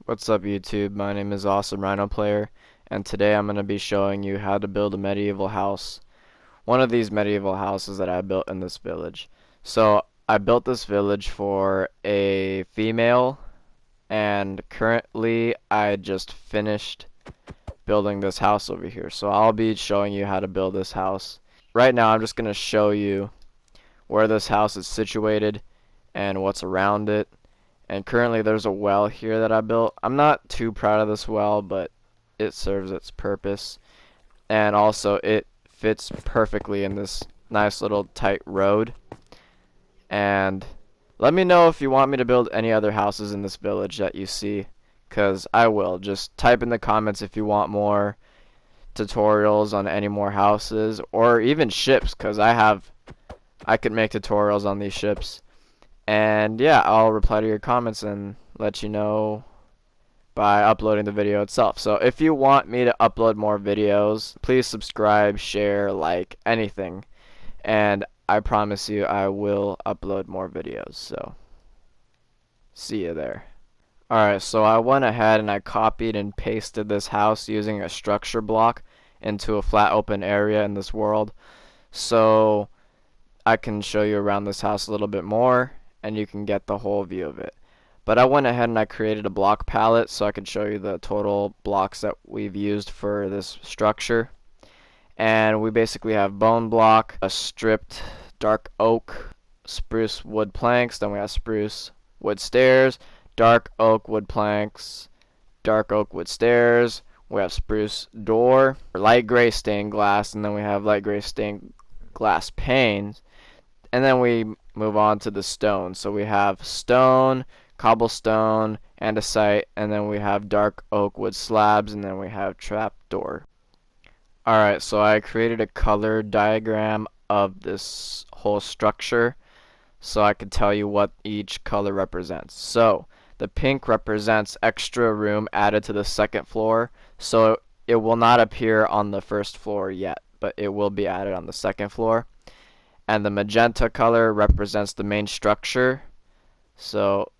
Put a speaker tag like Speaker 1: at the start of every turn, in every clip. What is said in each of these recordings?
Speaker 1: What's up YouTube? My name is Awesome Rhino Player, and today I'm going to be showing you how to build a medieval house. One of these medieval houses that I built in this village. So I built this village for a female, and currently I just finished building this house over here. So I'll be showing you how to build this house. Right now I'm just going to show you where this house is situated and what's around it. And currently there's a well here that I built. I'm not too proud of this well, but it serves its purpose. And also it fits perfectly in this nice little tight road. And let me know if you want me to build any other houses in this village that you see, because I will. Just type in the comments if you want more tutorials on any more houses, or even ships, because I could make tutorials on these ships. And yeah, I'll reply to your comments and let you know by uploading the video itself. So if you want me to upload more videos, please subscribe, share, like, anything. And I promise you I will upload more videos. So see you there. Alright, so I went ahead and I copied and pasted this house using a structure block into a flat open area in this world. So I can show you around this house a little bit more, and you can get the whole view of it. But I went ahead and I created a block palette so I could show you the total blocks that we've used for this structure. And we basically have bone block, a stripped dark oak, spruce wood planks, then we have spruce wood stairs, dark oak wood planks, dark oak wood stairs, we have spruce door, light gray stained glass, and then we have light gray stained glass panes. And then we move on to the stone. So we have stone, cobblestone, andesite, and then we have dark oak wood slabs, and then we have trapdoor. Alright, so I created a color diagram of this whole structure so I could tell you what each color represents. So the pink represents extra room added to the second floor, so it will not appear on the first floor yet, but it will be added on the second floor. And the magenta color represents the main structure, so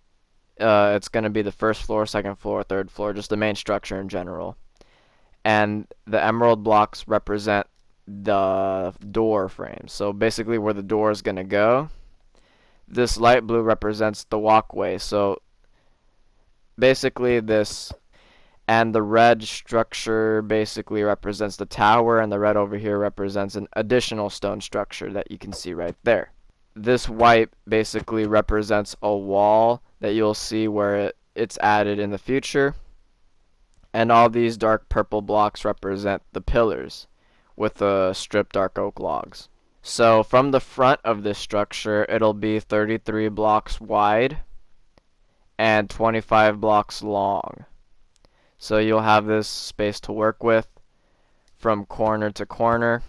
Speaker 1: it's going to be the first floor, second floor, third floor, just the main structure in general. And the emerald blocks represent the door frame, so basically where the door is going to go. This light blue represents the walkway, so basically this. And the red structure basically represents the tower, and the red over here represents an additional stone structure that you can see right there. This white basically represents a wall that you'll see where it's added in the future. And all these dark purple blocks represent the pillars with the stripped dark oak logs. So from the front of this structure, it'll be 33 blocks wide and 25 blocks long. So you'll have this space to work with from corner to corner,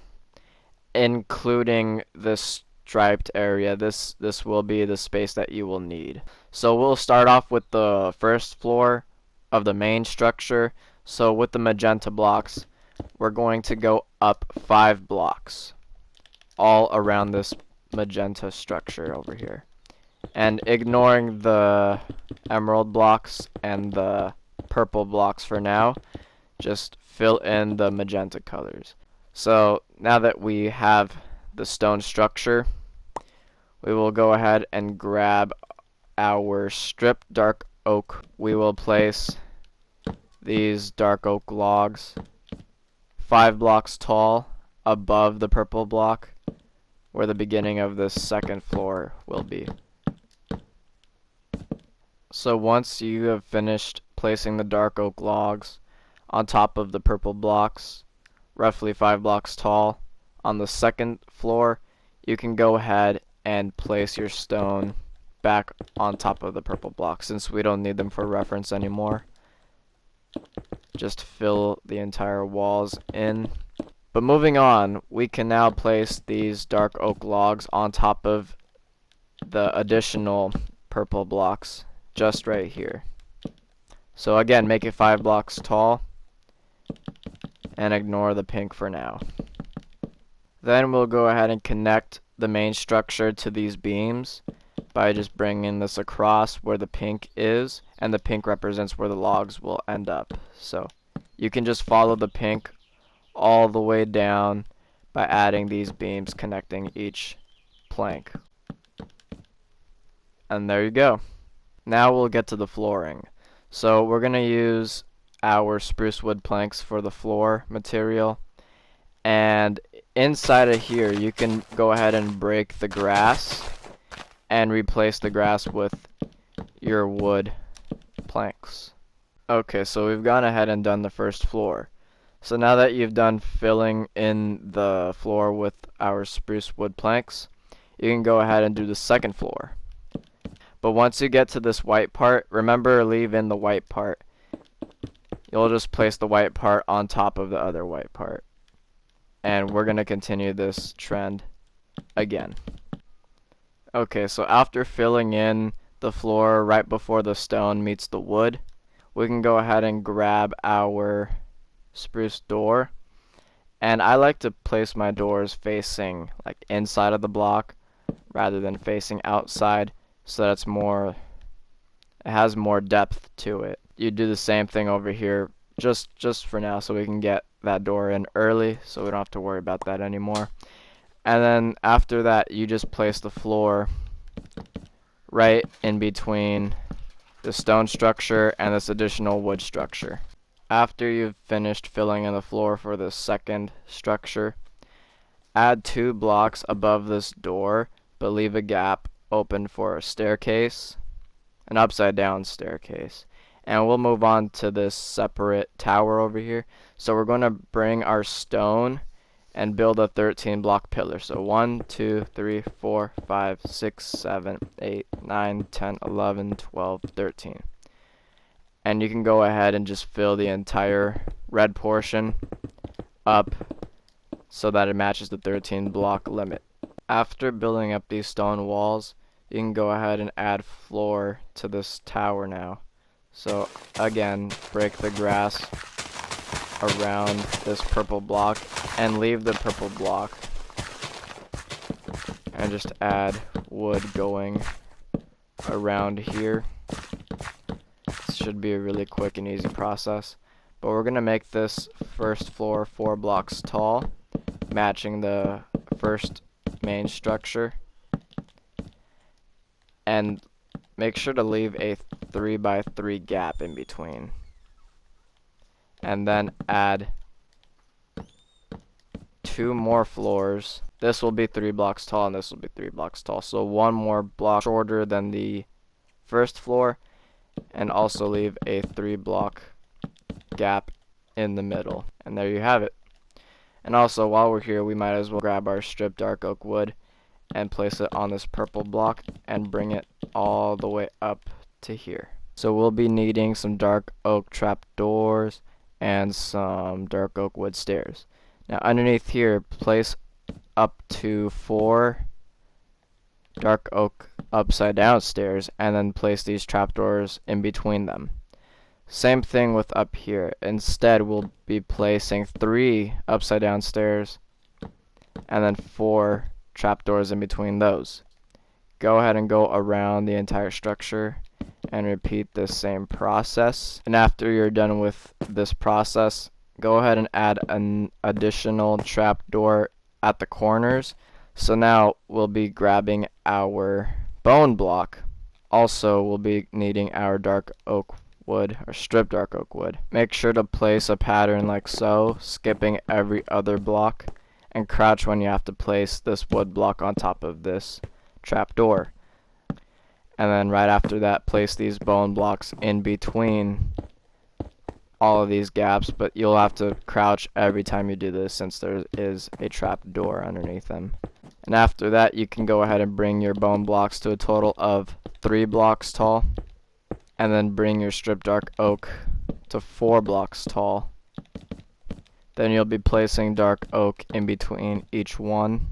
Speaker 1: including this striped area. This will be the space that you will need. So we'll start off with the first floor of the main structure. So with the magenta blocks, we're going to go up 5 blocks all around this magenta structure over here. And ignoring the emerald blocks and the purple blocks for now, just fill in the magenta colors. So now that we have the stone structure, we will go ahead and grab our stripped dark oak. We will place these dark oak logs 5 blocks tall above the purple block where the beginning of this second floor will be. So once you have finished placing the dark oak logs on top of the purple blocks, roughly 5 blocks tall, on the second floor, you can go ahead and place your stone back on top of the purple blocks since we don't need them for reference anymore. Just fill the entire walls in. But moving on, we can now place these dark oak logs on top of the additional purple blocks just right here. So again, make it 5 blocks tall and ignore the pink for now. Then we'll go ahead and connect the main structure to these beams by just bringing this across where the pink is, and the pink represents where the logs will end up. So you can just follow the pink all the way down by adding these beams connecting each plank. And there you go. Now we'll get to the flooring. So we're going to use our spruce wood planks for the floor material. And inside of here, you can go ahead and break the grass and replace the grass with your wood planks. Okay, so we've gone ahead and done the first floor. So now that you've done filling in the floor with our spruce wood planks, you can go ahead and do the second floor. But once you get to this white part, remember, leave in the white part. You'll just place the white part on top of the other white part. And we're going to continue this trend again. Okay, so after filling in the floor right before the stone meets the wood, we can go ahead and grab our spruce door. And I like to place my doors facing like inside of the block rather than facing outside, so that it has more depth to it. You do the same thing over here just for now, so we can get that door in early so we don't have to worry about that anymore. And then after that, you just place the floor right in between the stone structure and this additional wood structure. After you've finished filling in the floor for the second structure, add 2 blocks above this door, but leave a gap open for a staircase, an upside down staircase. And we'll move on to this separate tower over here. So we're going to bring our stone and build a 13 block pillar. So 1, 2, 3, 4, 5, 6, 7, 8, 9, 10, 11, 12, 13. And you can go ahead and just fill the entire red portion up so that it matches the 13 block limit. After building up these stone walls, you can go ahead and add floor to this tower now. So again, break the grass around this purple block and leave the purple block, and just add wood going around here. This should be a really quick and easy process, but we're gonna make this first floor 4 blocks tall, matching the first main structure, and make sure to leave a 3x3 gap in between, and then add 2 more floors. This will be 3 blocks tall and this will be 3 blocks tall, so 1 more block shorter than the first floor, and also leave a 3 block gap in the middle. And there you have it. And also, while we're here, we might as well grab our stripped dark oak wood and place it on this purple block and bring it all the way up to here. So we'll be needing some dark oak trap doors and some dark oak wood stairs. Now underneath here, place up to 4 dark oak upside down stairs, and then place these trapdoors in between them. Same thing with up here. Instead, we'll be placing 3 upside down stairs and then 4 trapdoors in between those. Go ahead and go around the entire structure and repeat this same process. And after you're done with this process, go ahead and add an additional trapdoor at the corners. So now we'll be grabbing our bone block. Also, we'll be needing our dark oak wood, or stripped dark oak wood. Make sure to place a pattern like so, skipping every other block, and crouch when you have to place this wood block on top of this trapdoor. And then right after that, place these bone blocks in between all of these gaps, but you'll have to crouch every time you do this since there is a trap door underneath them. And after that, you can go ahead and bring your bone blocks to a total of 3 blocks tall, and then bring your stripped dark oak to 4 blocks tall. Then you'll be placing dark oak in between each one.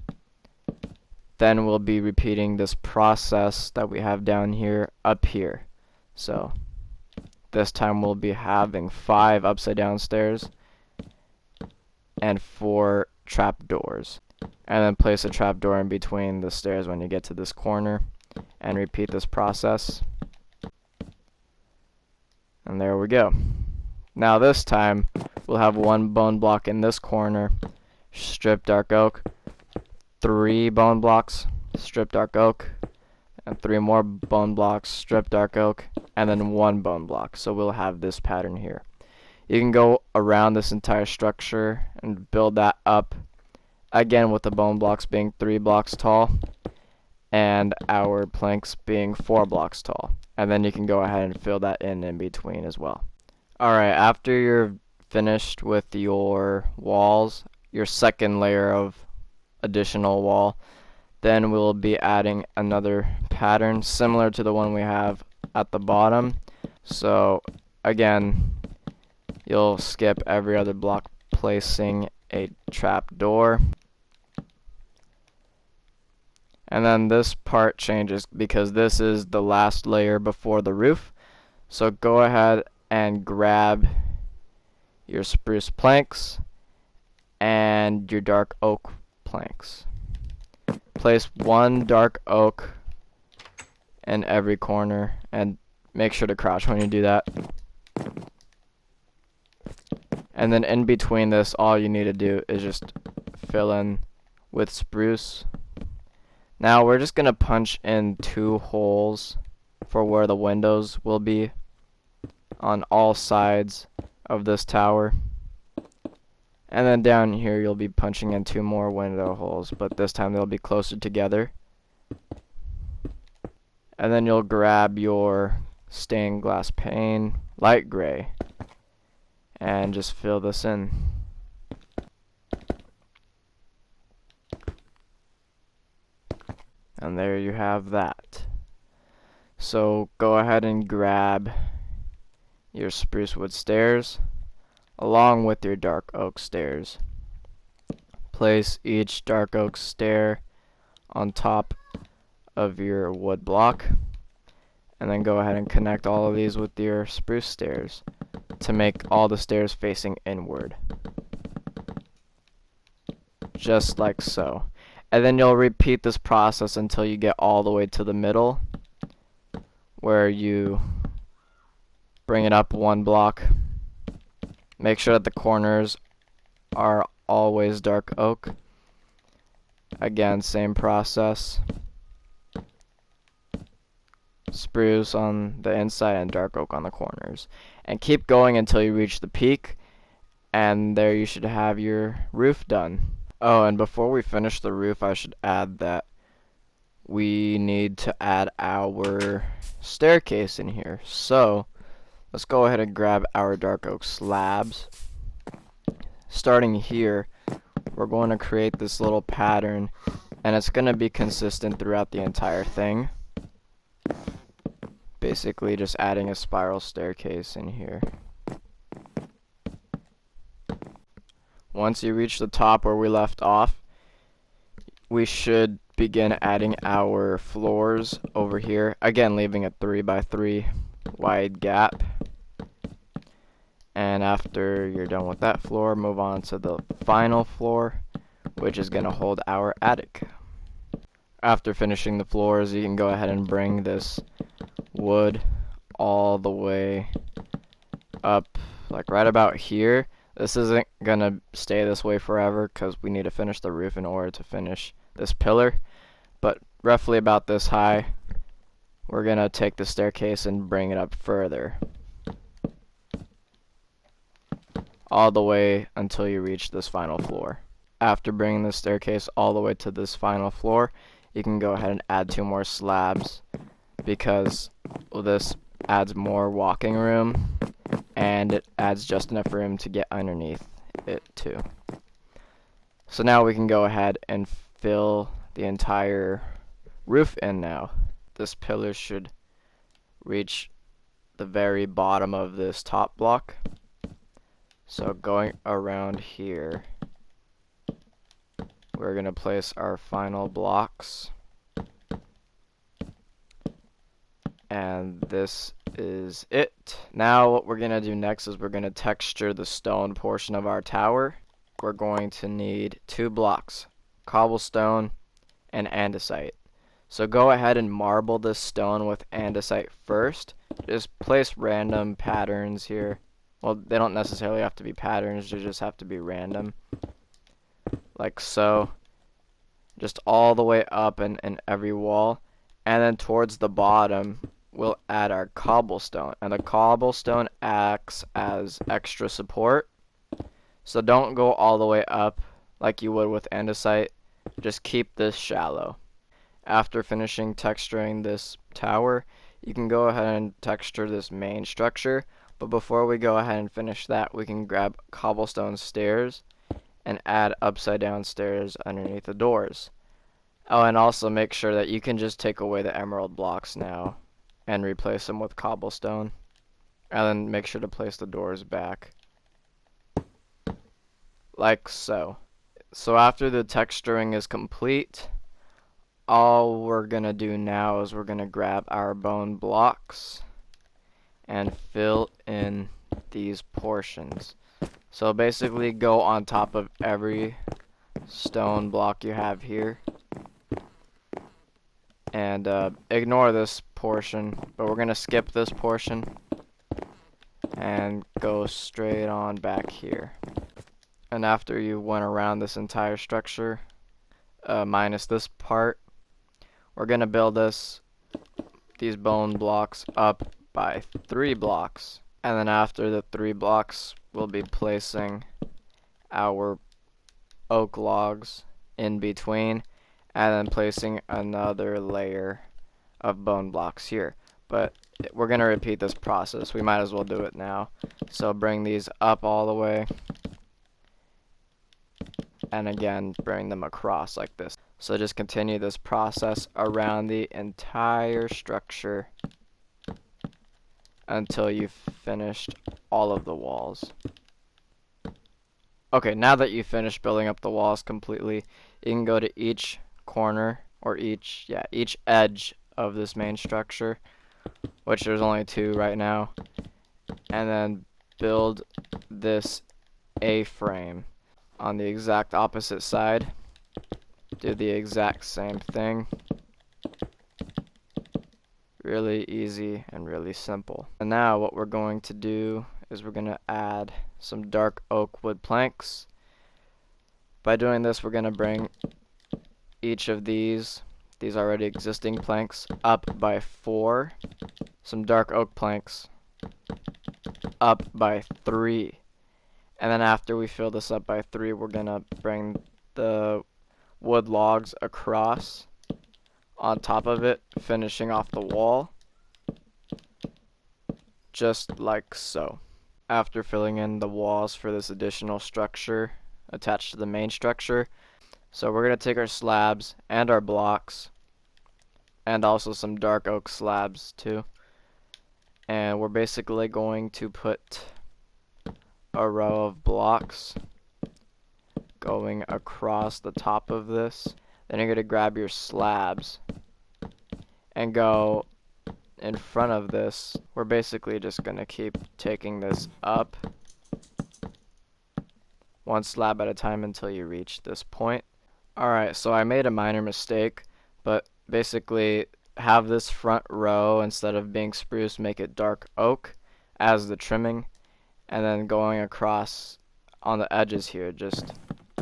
Speaker 1: Then we'll be repeating this process that we have down here up here. So this time we'll be having 5 upside down stairs and 4 trap doors. And then place a trap door in between the stairs when you get to this corner. and repeat this process. And there we go. Now this time we'll have one bone block in this corner, strip dark oak, 3 bone blocks, strip dark oak, and 3 more bone blocks, strip dark oak, and then 1 bone block. So we'll have this pattern here. You can go around this entire structure and build that up, again with the bone blocks being 3 blocks tall and our planks being 4 blocks tall. And then you can go ahead and fill that in between as well. Alright, after you're finished with your walls, your second layer of additional wall, then we'll be adding another pattern similar to the one we have at the bottom. So again, you'll skip every other block, placing a trap door. And then this part changes because this is the last layer before the roof. So go ahead and grab your spruce planks and your dark oak planks. Place 1 dark oak in every corner and make sure to crouch when you do that. And then in between this, all you need to do is just fill in with spruce. Now we're just going to punch in 2 holes for where the windows will be on all sides of this tower. And then down here you'll be punching in 2 more window holes, but this time they'll be closer together. And then you'll grab your stained glass pane, light gray, and just fill this in. And there you have that. So go ahead and grab your spruce wood stairs along with your dark oak stairs. Place each dark oak stair on top of your wood block, and then go ahead and connect all of these with your spruce stairs to make all the stairs facing inward, just like so. And then you'll repeat this process until you get all the way to the middle, where you bring it up 1 block. Make sure that the corners are always dark oak. Again, same process. Spruce on the inside and dark oak on the corners. And keep going until you reach the peak, and there you should have your roof done. Oh, and before we finish the roof, I should add that we need to add our staircase in here. So let's go ahead and grab our dark oak slabs. Starting here, we're going to create this little pattern, and it's going to be consistent throughout the entire thing. Basically just adding a spiral staircase in here. Once you reach the top where we left off, we should begin adding our floors over here. Again, leaving a 3 by 3 wide gap. And after you're done with that floor, move on to the final floor, which is going to hold our attic. After finishing the floors, you can go ahead and bring this wood all the way up, like right about here. This isn't going to stay this way forever because we need to finish the roof in order to finish this pillar. But roughly about this high, we're going to take the staircase and bring it up further, all the way until you reach this final floor. After bringing the staircase all the way to this final floor, you can go ahead and add 2 more slabs, because this adds more walking room and it adds just enough room to get underneath it too. So now we can go ahead and fill the entire roof in now. This pillar should reach the very bottom of this top block. So going around here, we're going to place our final blocks. And this is it. Now what we're going to do next is we're going to texture the stone portion of our tower. We're going to need 2 blocks, cobblestone and andesite. So go ahead and marble this stone with andesite first. Just place random patterns here. Well, they don't necessarily have to be patterns, they just have to be random. Like so. Just all the way up in every wall. And then towards the bottom, we'll add our cobblestone. And the cobblestone acts as extra support. So don't go all the way up like you would with andesite. Just keep this shallow. After finishing texturing this tower, you can go ahead and texture this main structure. But before we go ahead and finish that, we can grab cobblestone stairs and add upside down stairs underneath the doors. Oh, and also make sure that you can just take away the emerald blocks now and replace them with cobblestone. And then make sure to place the doors back. Like so. So after the texturing is complete, all we're gonna do now is we're gonna grab our bone blocks and fill in these portions. So basically go on top of every stone block you have here and ignore this portion, but we're gonna skip this portion and go straight on back here. And after you went around this entire structure, minus this part, we're gonna build these bone blocks up by 3 blocks. And then after the 3 blocks, we'll be placing our oak logs in between, and then placing another layer of bone blocks here. But we're gonna repeat this process. We might as well do it now. So bring these up all the way, and again bring them across like this. So just continue this process around the entire structure until you've finished all of the walls. Okay, now that you've finished building up the walls completely, you can go to each corner or each edge of this main structure, which there's only 2 right now, and then build this A-frame on the exact opposite side. Do the exact same thing. Really easy and really simple. And now what we're going to do is we're going to add some dark oak wood planks. By doing this, we're going to bring each of these already existing planks up by 4. Some dark oak planks up by 3. And then after we fill this up by 3, we're going to bring the wood logs across on top of it, finishing off the wall, just like so. After filling in the walls for this additional structure attached to the main structure, so we're going to take our slabs and our blocks, and also some dark oak slabs too, and we're basically going to put a row of blocks going across the top of this. Then you're going to grab your slabs and go in front of this. We're basically just going to keep taking this up 1 slab at a time until you reach this point. Alright, so I made a minor mistake, but basically have this front row, instead of being spruce, make it dark oak as the trimming, and then going across on the edges here, just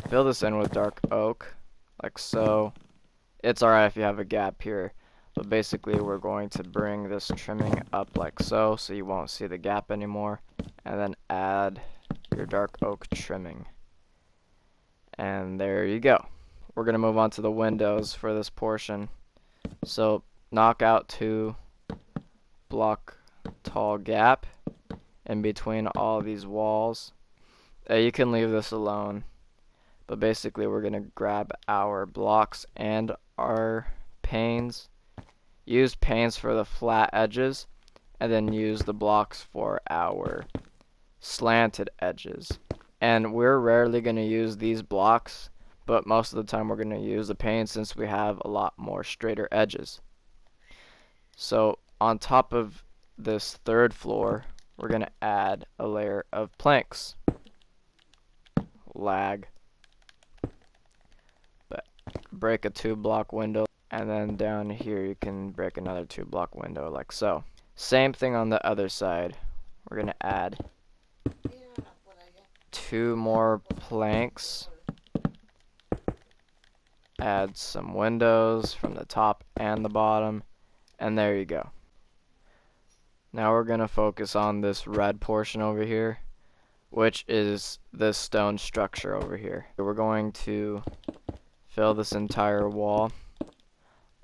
Speaker 1: fill this in with dark oak like so. It's alright if you have a gap here, but basically we're going to bring this trimming up like so you won't see the gap anymore, and then add your dark oak trimming. And there you go. We're going to move on to the windows for this portion. So knock out 2 block tall gap in between all these walls. You can leave this alone, but basically we're going to grab our blocks and our panes. Use panes for the flat edges, and then use the blocks for our slanted edges. And we're rarely going to use these blocks, but most of the time we're going to use the panes since we have a lot more straighter edges. So on top of this 3rd floor, we're going to add a layer of planks. Lag. But break a 2 block window and then down here you can break another 2-block window like so. Same thing on the other side. We're gonna add 2 more planks, add some windows from the top and the bottom, and there you go. Now we're gonna focus on this red portion over here, which is this stone structure over here. We're going to fill this entire wall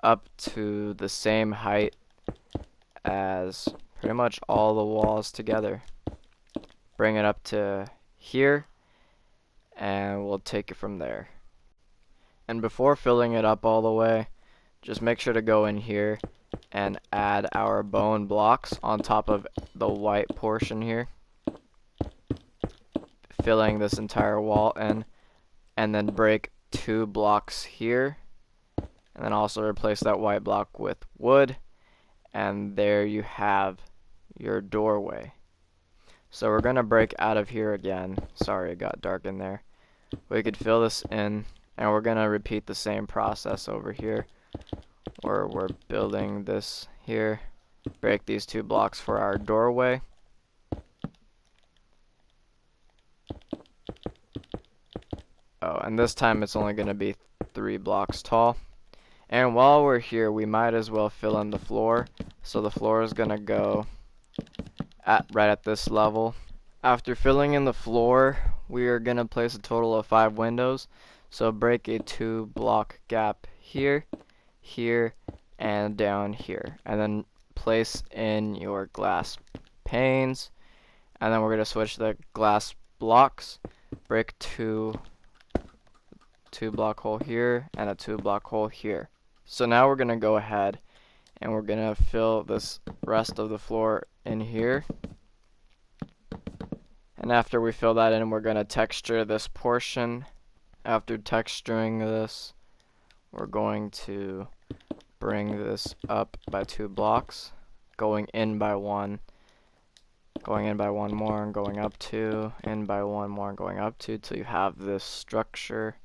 Speaker 1: up to the same height as pretty much all the walls together. Bring it up to here, and we'll take it from there. And before filling it up all the way, just make sure to go in here and add our bone blocks on top of the white portion here, filling this entire wall in, and then break 2 blocks here, and then also replace that white block with wood, and there you have your doorway. So we're gonna break out of here again. Sorry, it got dark in there. We could fill this in, and we're gonna repeat the same process over here, where we're building this here. Break these 2 blocks for our doorway. Oh, and this time it's only gonna be 3 blocks tall. And while we're here, we might as well fill in the floor. So the floor is gonna go right at this level. After filling in the floor, we are gonna place a total of 5 windows. So break a 2-block gap here, here, and down here. And then place in your glass panes. And then we're gonna switch the glass blocks. Break 2-block hole here and a 2-block hole here. So now we're gonna go ahead and we're gonna fill this rest of the floor in here. And after we fill that in, we're gonna texture this portion. After texturing this, we're going to bring this up by 2 blocks, going in by 1, going in by 1 more, and going up 2, in by 1 more, and going up 2, till you have this structure.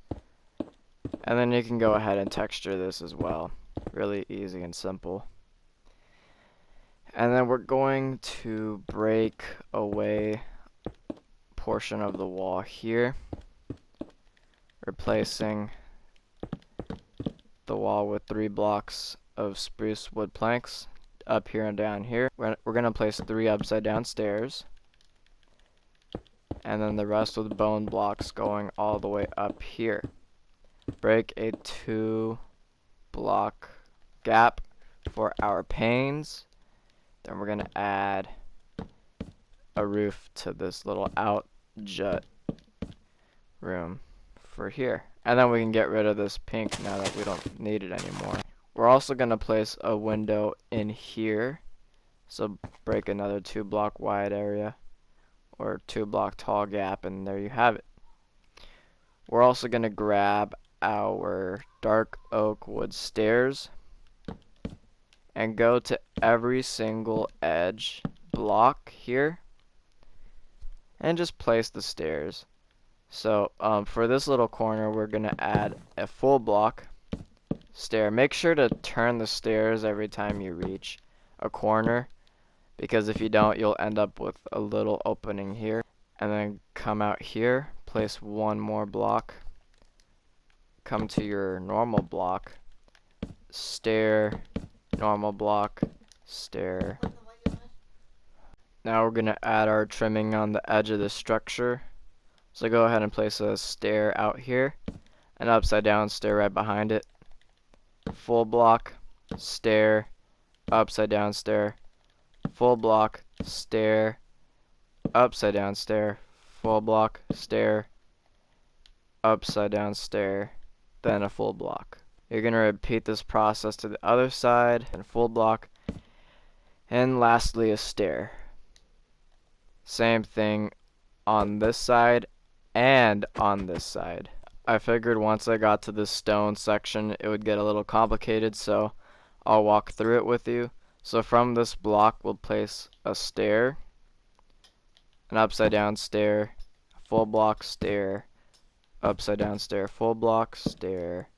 Speaker 1: And then you can go ahead and texture this as well. Really easy and simple. And then we're going to break away portion of the wall here, replacing the wall with 3 blocks of spruce wood planks up here and down here. We're going to place 3 upside down stairs, and then the rest with bone blocks going all the way up here. Break a 2-block gap for our panes. Then we're going to add a roof to this little out jut room for here. And then we can get rid of this pink now that we don't need it anymore. We're also going to place a window in here. So break another 2-block wide area, or 2-block tall gap, and there you have it. We're also going to grab our dark oak wood stairs and go to every single edge block here and just place the stairs. So for this little corner, we're going to add a full block stair. Make sure to turn the stairs every time you reach a corner, because if you don't, you'll end up with a little opening here. And then come out here, place 1 more block, come to your normal block, stair, normal block, stair. Now we're going to add our trimming on the edge of the structure. So go ahead and place a stair out here, an upside down stair right behind it, full block, stair, upside down stair, full block, stair, upside down stair, full block, stair, upside down stair, then a full block. You're going to repeat this process to the other side, and full block, and lastly a stair. Same thing on this side and on this side. I figured once I got to this stone section it would get a little complicated, so I'll walk through it with you. So from this block we'll place a stair, an upside down stair, full block stair, upside down stair, full block stair,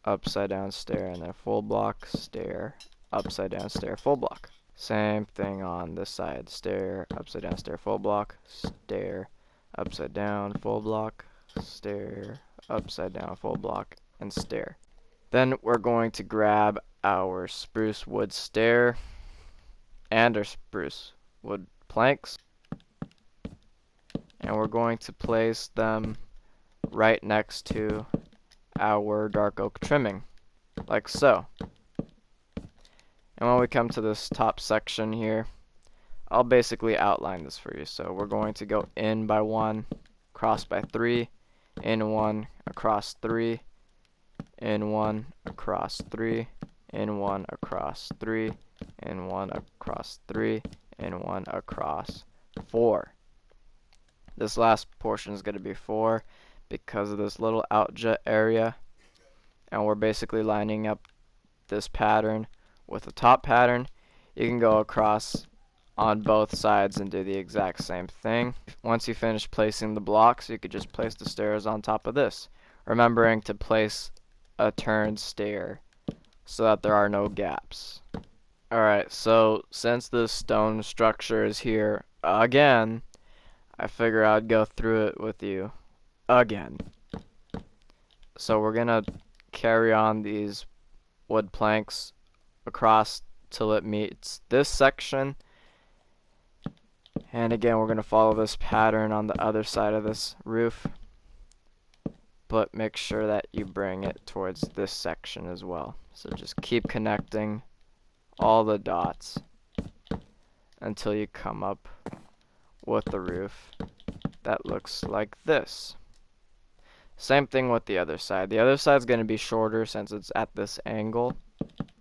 Speaker 1: upside down stair, and then full block, stair, upside down stair, full block. Same thing on this side, stair, upside down stair, full block, stair, upside down, full block, stair, upside down, full block, and stair. Then we're going to grab our spruce wood stair and our spruce wood planks, and we're going to place them right next to our dark oak trimming, like so. And when we come to this top section here, I'll basically outline this for you. So we're going to go in by 1, across by 3, in 1, across 3, in 1, across 3, in 1, across 3, in 1, across 3, in 1, across 4. This last portion is going to be 4 because of this little outjut area, and we're basically lining up this pattern with the top pattern. You can go across on both sides and do the exact same thing. Once you finish placing the blocks, you could just place the stairs on top of this, remembering to place a turned stair so that there are no gaps. Alright, so since this stone structure is here again, I figure I'd go through it with you again. So we're gonna carry on these wood planks across till it meets this section, and again we're gonna follow this pattern on the other side of this roof, but make sure that you bring it towards this section as well. So just keep connecting all the dots until you come up with the roof that looks like this. Same thing with the other side. The other side's going to be shorter since it's at this angle.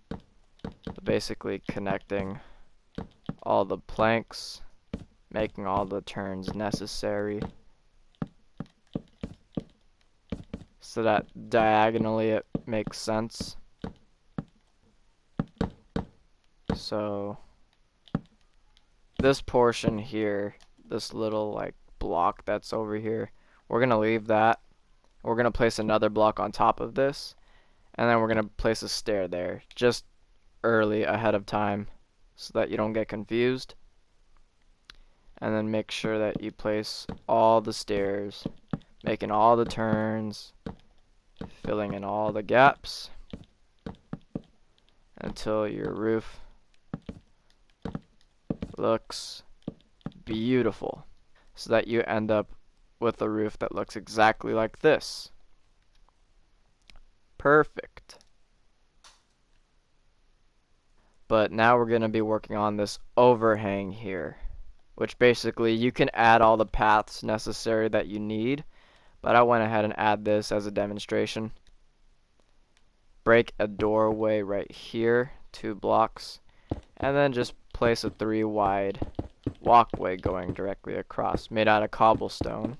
Speaker 1: But basically connecting all the planks, making all the turns necessary so that diagonally it makes sense. So this portion here, this little like block that's over here, we're gonna leave that. We're gonna place another block on top of this, and then we're gonna place a stair there just early ahead of time so that you don't get confused. And then make sure that you place all the stairs, making all the turns, filling in all the gaps until your roof looks beautiful, so that you end up with a roof that looks exactly like this. Perfect. But now we're going to be working on this overhang here, which basically you can add all the paths necessary that you need, but I went ahead and add this as a demonstration. Break a doorway right here, 2 blocks, and then just place a 3 wide walkway going directly across, made out of cobblestone.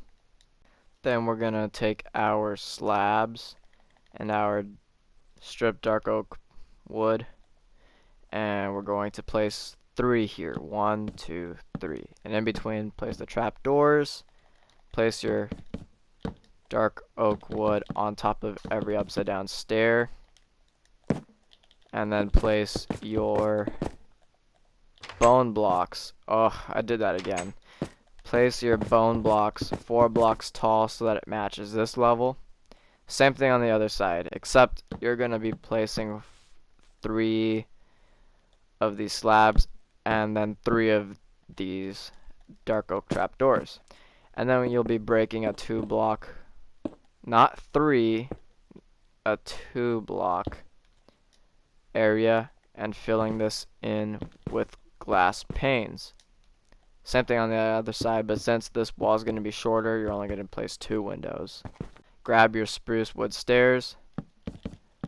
Speaker 1: Then we're going to take our slabs and our stripped dark oak wood, and we're going to place 3 here. 1, 2, 3. And in between, place the trap doors. Place your dark oak wood on top of every upside down stair. And then place your bone blocks. Oh, I did that again. Place your bone blocks 4 blocks tall so that it matches this level. Same thing on the other side, except you're going to be placing 3 of these slabs and then 3 of these dark oak trap doors. And then you'll be breaking a 2 block, not 3, a 2 block area and filling this in with glass panes. Same thing on the other side, but since this wall is going to be shorter, you're only going to place 2 windows. Grab your spruce wood stairs,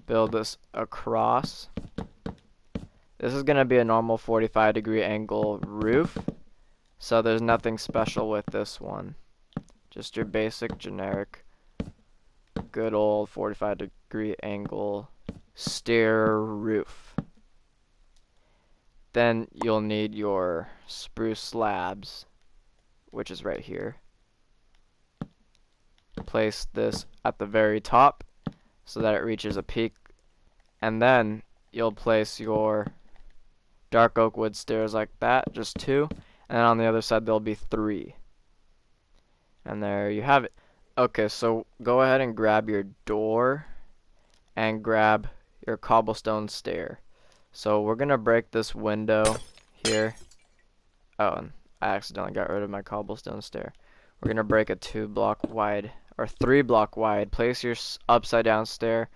Speaker 1: build this across. This is going to be a normal 45-degree angle roof, so there's nothing special with this one. Just your basic, generic, good old 45-degree angle stair roof. Then you'll need your spruce slabs, which is right here. Place this at the very top so that it reaches a peak And then you'll place your dark oak wood stairs like that, just 2. And on the other side there'll be 3. And there you have it. Okay, so go ahead and grab your door and grab your cobblestone stair. So we're gonna break this window here. Oh, and I accidentally got rid of my cobblestone stair. We're gonna break a 2-block wide or 3-block wide. Place your upside down stair,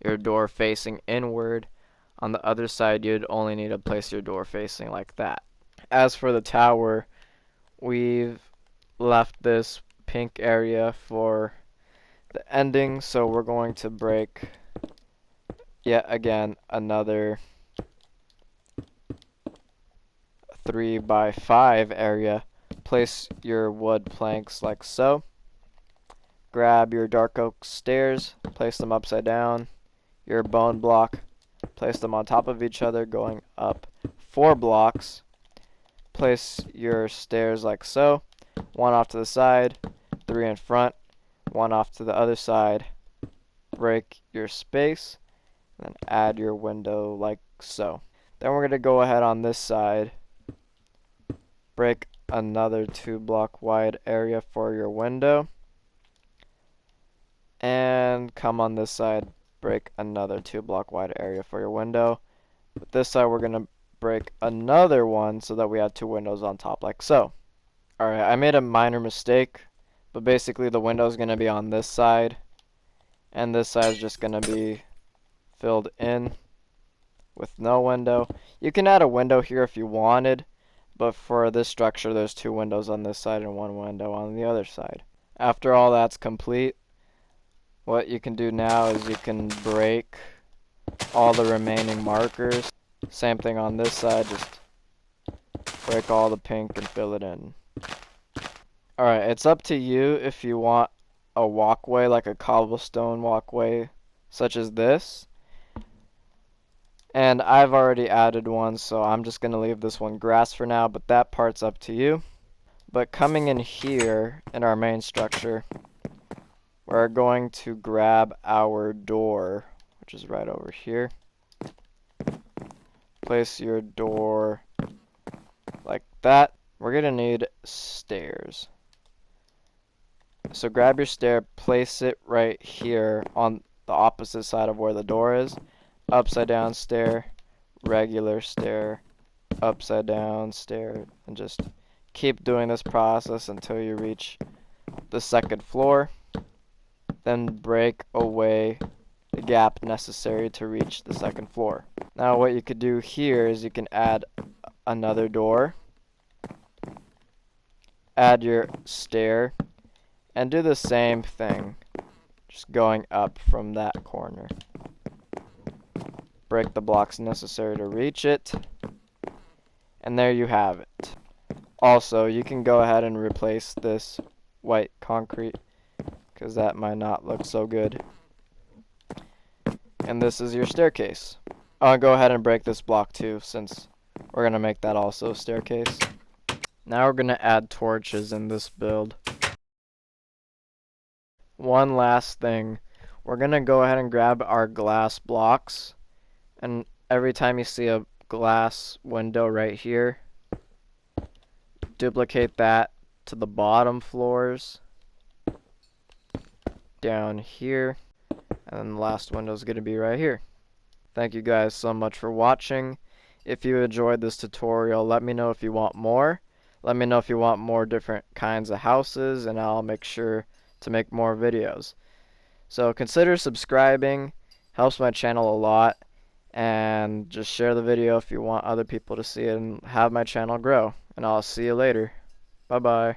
Speaker 1: your door facing inward. On the other side, you'd only need to place your door facing like that. As for the tower, we've left this pink area for the ending, so we're going to break yet again another 3x5 area. Place your wood planks like so. Grab your dark oak stairs, place them upside down. Your bone block, place them on top of each other going up 4 blocks. Place your stairs like so. 1 off to the side, 3 in front, 1 off to the other side. Break your space, and then add your window like so. Then we're going to go ahead on this side, break another 2-block wide area for your window, and come on this side, break another 2-block wide area for your window. But this side we're going to break another one so that we have 2 windows on top like so. Alright, I made a minor mistake, but basically the window is going to be on this side, and this side is just going to be filled in with no window. You can add a window here if you wanted, but for this structure there's 2 windows on this side and 1 window on the other side. After all that's complete, what you can do now is you can break all the remaining markers. Same thing on this side, just break all the pink and fill it in. Alright, it's up to you if you want a walkway, like a cobblestone walkway, such as this. And I've already added one, so I'm just going to leave this one grass for now, but that part's up to you. But coming in here, in our main structure, we're going to grab our door, which is right over here. Place your door like that. We're going to need stairs. So grab your stair, place it right here on the opposite side of where the door is. Upside down stair, regular stair, upside down stair, and just keep doing this process until you reach the 2nd floor. Then break away the gap necessary to reach the 2nd floor. Now what you could do here is you can add another door, add your stair, and do the same thing, just going up from that corner. Break the blocks necessary to reach it, and there you have it. Also, you can go ahead and replace this white concrete, because that might not look so good. And this is your staircase. I'll go ahead and break this block too, since we're going to make that also a staircase. Now we're going to add torches in this build. One last thing, we're going to go ahead and grab our glass blocks, and every time you see a glass window right here, duplicate that to the bottom floors, down here, and then the last window is going to be right here. Thank you guys so much for watching. If you enjoyed this tutorial, let me know if you want more. Let me know if you want more different kinds of houses, and I'll make sure to make more videos. So consider subscribing, helps my channel a lot, and just share the video if you want other people to see it and have my channel grow. And I'll see you later. Bye bye.